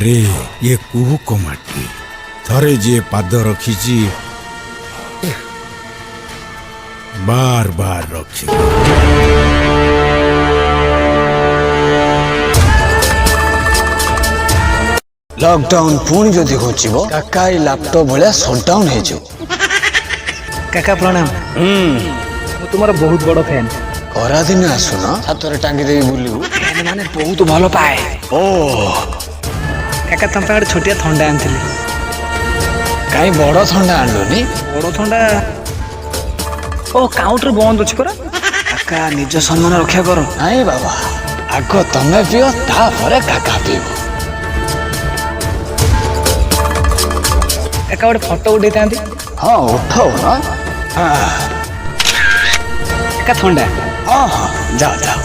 ଆରେ ଇଏ କୁହୁକ ମାଟି ଥରେ ଯିଏ ପାଦ ରଖିଛି ବାର ବାର ରଖିବ। लॉकडाउन पुणी जदि होचिबो काका ई लैपटॉप भलिया शटडाउन हे जो काका प्रणाम। मु तुमर बहुत बड़ फैन। खरा दिन आसुना हाथरे टांगी देई बुलिबू फैन माने बहुत भलो पाए। ओ काका तम पाखरे छोटिया थंडा आनथिली। काई बड़ ठंडा आनलोनी बड़ थंडा ओ काउंटर बंद अछि परा। काका निज सम्मान रक्षा करो। नहीं बाबा आगो तमे पियो तापरे काका पियो। काका गोटे फोटो उठे थांती। हाँ उठाओ ना। काका थंडा। हाँ हाँ जाओ जाओ।